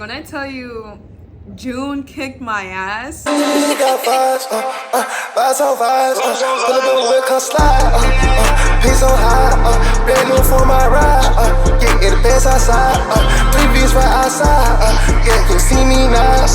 when I tell you June kicked my ass. Got vibes, vibes on vibes, pull up in the whip, come slide, peace on high, brand new for my ride, yeah, get the best outside, 3 V's right outside, yeah, you see me now,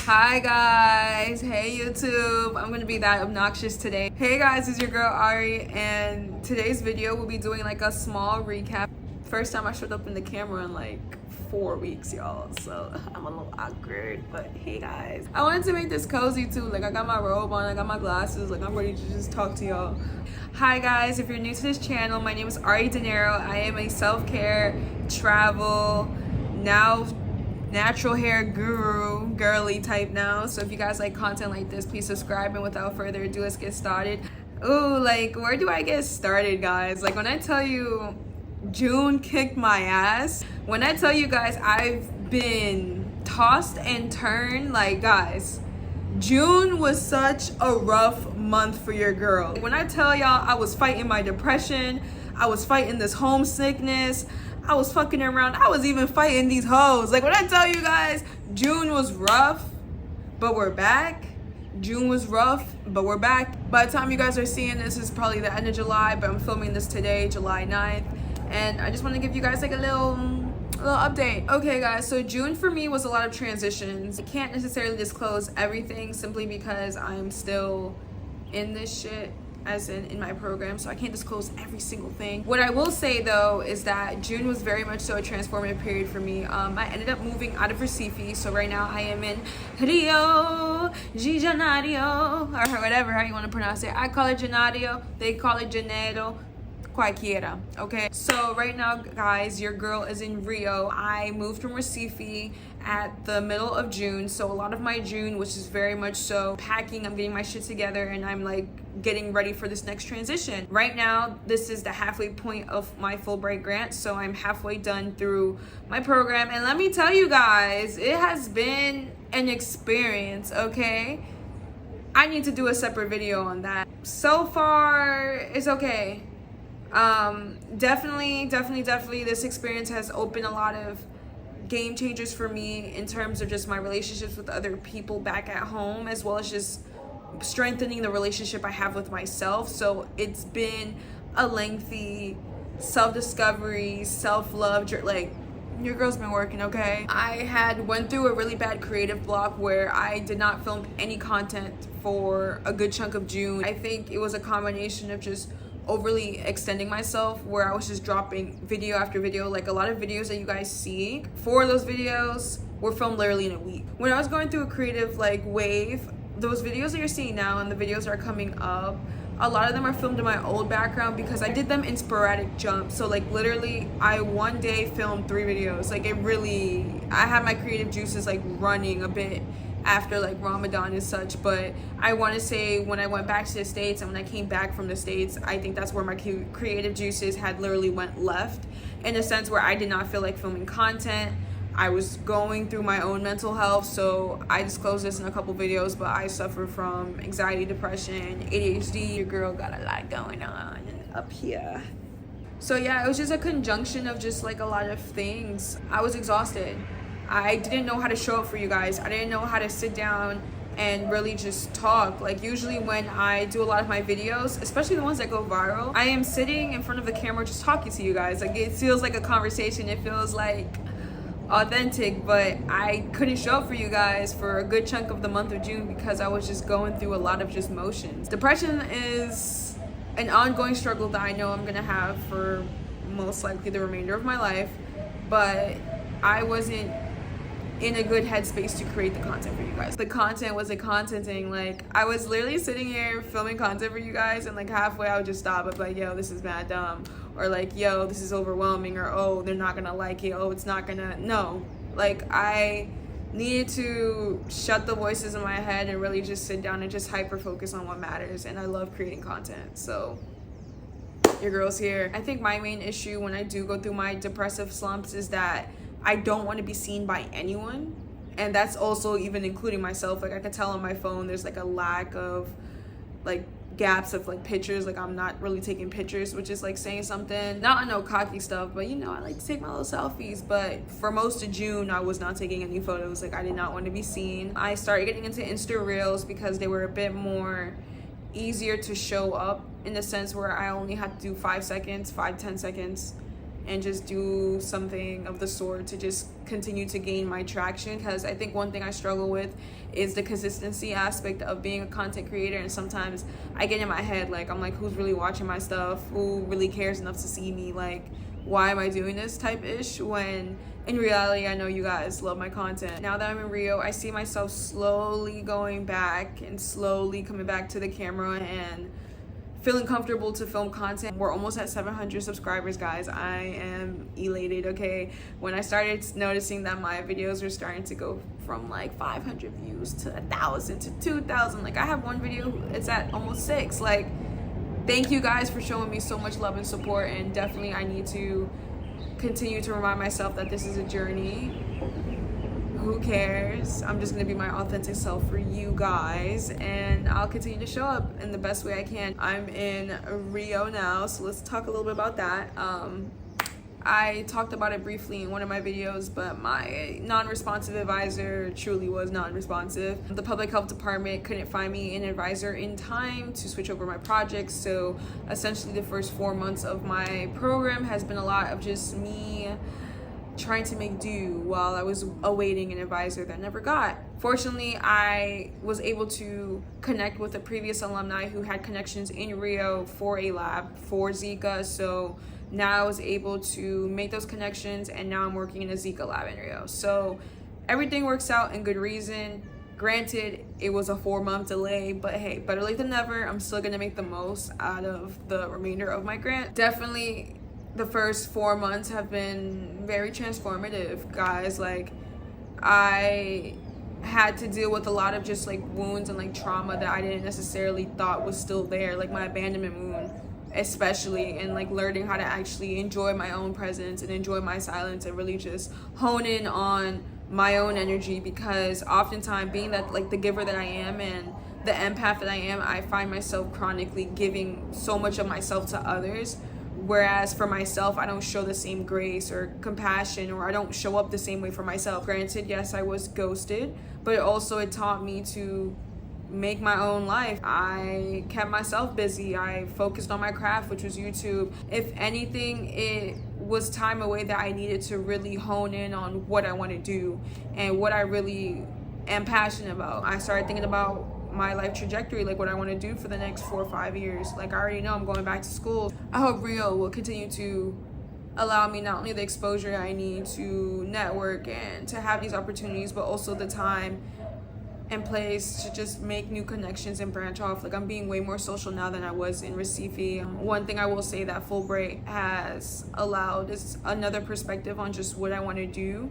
Hi guys, hey YouTube, I'm gonna be that obnoxious today. Hey guys, it's your girl Ari, and today's video will be doing like a small recap. First time I showed up in the camera in like 4 weeks, y'all, so I'm a little awkward, but hey guys. I wanted to make this cozy too, like I got my robe on, I got my glasses, like I'm ready to just talk to y'all. Hi guys, if you're new to this channel, my name is Ari De Niro. I am a self-care, travel, now natural hair guru, girly type now. So if you guys like content like this, please subscribe, and without further ado, let's get started. Ooh, like where do I get started, guys? Like when I tell you June kicked my ass, when I tell you guys I've been tossed and turned, like guys, June was such a rough month for your girl. When I tell y'all I was fighting my depression, I was fighting this homesickness, I was fucking around, I was even fighting these hoes. Like when I tell you guys June was rough, but we're back. June was rough, but we're back. By the time you guys are seeing this, it's probably the end of July, but I'm filming this today, July 9th. And I just want to give you guys like a little update. Okay guys, so June for me was a lot of transitions. I can't necessarily disclose everything simply because I'm still in this shit, as in my program, so I can't disclose every single thing. What I will say though is that June was very much so a transformative period for me. I ended up moving out of Recife, so right now I am in Rio de Janeiro, or whatever how you want to pronounce it. I call it Janeiro, they call it Janeiro, cualquiera. Okay, so right now guys, your girl is in Rio. I moved from Recife at the middle of June, so a lot of my June was just very much so packing. I'm getting my shit together and I'm like getting ready for this next transition. Right now this is the halfway point of my Fulbright grant, so I'm halfway done through my program, and let me tell you guys, it has been an experience. Okay, I need to do a separate video on that. So far it's okay. Definitely this experience has opened a lot of game changers for me in terms of just my relationships with other people back at home, as well as just strengthening the relationship I have with myself. So it's been a lengthy self-discovery, self-love, like your girl's been working. Okay, I went through a really bad creative block where I did not film any content for a good chunk of June. I think it was a combination of just overly extending myself, where I was just dropping video after video. Like a lot of videos that you guys see, 4 of those videos were filmed literally in a week. When I was going through a creative like wave, those videos that you're seeing now and the videos that are coming up, a lot of them are filmed in my old background because I did them in sporadic jumps. So like literally I one day filmed 3 videos. Like it really, I had my creative juices like running a bit after like Ramadan and such. But I want to say when I went back to the States and when I came back from the States, I think that's where my creative juices had literally went left, in a sense where I did not feel like filming content. I was going through my own mental health, so I disclosed this in a couple videos, but I suffer from anxiety, depression, ADHD. Your girl got a lot going on up here. So yeah, it was just a conjunction of just like a lot of things. I was exhausted. I didn't know how to show up for you guys. I didn't know how to sit down and really just talk. Like usually when I do a lot of my videos, especially the ones that go viral, I am sitting in front of the camera just talking to you guys. Like it feels like a conversation. It feels like authentic, but I couldn't show up for you guys for a good chunk of the month of June because I was just going through a lot of just motions. Depression is an ongoing struggle that I know I'm gonna have for most likely the remainder of my life, but I wasn't in a good headspace to create the content for you guys. The content was a contenting. Like I was literally sitting here filming content for you guys, and like halfway I would just stop and be like, yo, this is mad dumb, or like, yo, this is overwhelming, or oh, they're not gonna like it, oh, it's not gonna, no. Like I needed to shut the voices in my head and really just sit down and just hyper focus on what matters. And I love creating content, so your girl's here. I think my main issue when I do go through my depressive slumps is that I don't want to be seen by anyone, and that's also even including myself. Like I could tell on my phone there's like a lack of like gaps of like pictures. Like I'm not really taking pictures, which is like saying something. Not on no cocky stuff, but you know, I like to take my little selfies. But for most of June, I was not taking any photos. Like I did not want to be seen. I started getting into Insta Reels because they were a bit more easier to show up, in the sense where I only had to do 5 seconds, 5-10 seconds, and just do something of the sort to just continue to gain my traction. Because I think one thing I struggle with is the consistency aspect of being a content creator, and sometimes I get in my head like, I'm like, who's really watching my stuff? Who really cares enough to see me? Like, why am I doing this type ish, when in reality I know you guys love my content. Now that I'm in Rio, I see myself slowly going back and slowly coming back to the camera and feeling comfortable to film content. We're almost at 700 subscribers, guys. I am elated, okay? When I started noticing that my videos were starting to go from like 500 views to 1,000 to 2,000, like I have one video, it's at almost 6. Like, thank you guys for showing me so much love and support, and definitely I need to continue to remind myself that this is a journey. Who cares? I'm just gonna be my authentic self for you guys, and I'll continue to show up in the best way I can. I'm in Rio now, so let's talk a little bit about that. I talked about it briefly in one of my videos, but my non-responsive advisor truly was non-responsive. The public health department couldn't find me an advisor in time to switch over my projects, so essentially the first 4 months of my program has been a lot of just me trying to make do while I was awaiting an advisor that I never got. Fortunately, I was able to connect with a previous alumni who had connections in Rio for a lab for Zika, so now I was able to make those connections, and now I'm working in a Zika lab in Rio. So everything works out in good reason. Granted, it was a 4-month delay, but hey, better late than never. I'm still gonna make the most out of the remainder of my grant. Definitely the first 4 months have been very transformative, guys. Like, I had to deal with a lot of just like wounds and like trauma that I didn't necessarily thought was still there, like my abandonment wound especially, and like learning how to actually enjoy my own presence and enjoy my silence and really just hone in on my own energy. Because oftentimes, being that like the giver that I am and the empath that I am, I find myself chronically giving so much of myself to others, whereas for myself I don't show the same grace or compassion, or I don't show up the same way for myself. Granted, yes, I was ghosted, but also it taught me to make my own life. I kept myself busy. I focused on my craft, which was YouTube. If anything, it was time away that I needed to really hone in on what I want to do and what I really am passionate about. I started thinking about my life trajectory, like what I want to do for the next 4 or 5 years. Like, I already know I'm going back to school. I hope Rio will continue to allow me not only the exposure I need to network and to have these opportunities, but also the time and place to just make new connections and branch off. Like, I'm being way more social now than I was in Recife. One thing I will say that Fulbright has allowed is another perspective on just what I want to do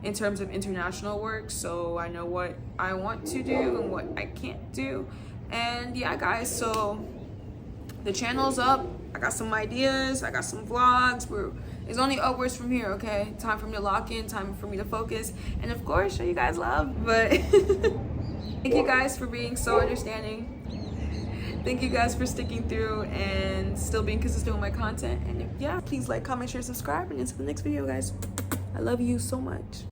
in terms of international work, so I know what I want to do and what I can't do. And yeah, guys, so the channel's up. I got some ideas, I got some vlogs. It's only upwards from here, okay? Time for me to lock in, time for me to focus, and of course show you guys love. But thank you guys for being so understanding. Thank you guys for sticking through and still being consistent with my content. And yeah, please like, comment, share, subscribe, and until the next video, guys. I love you so much.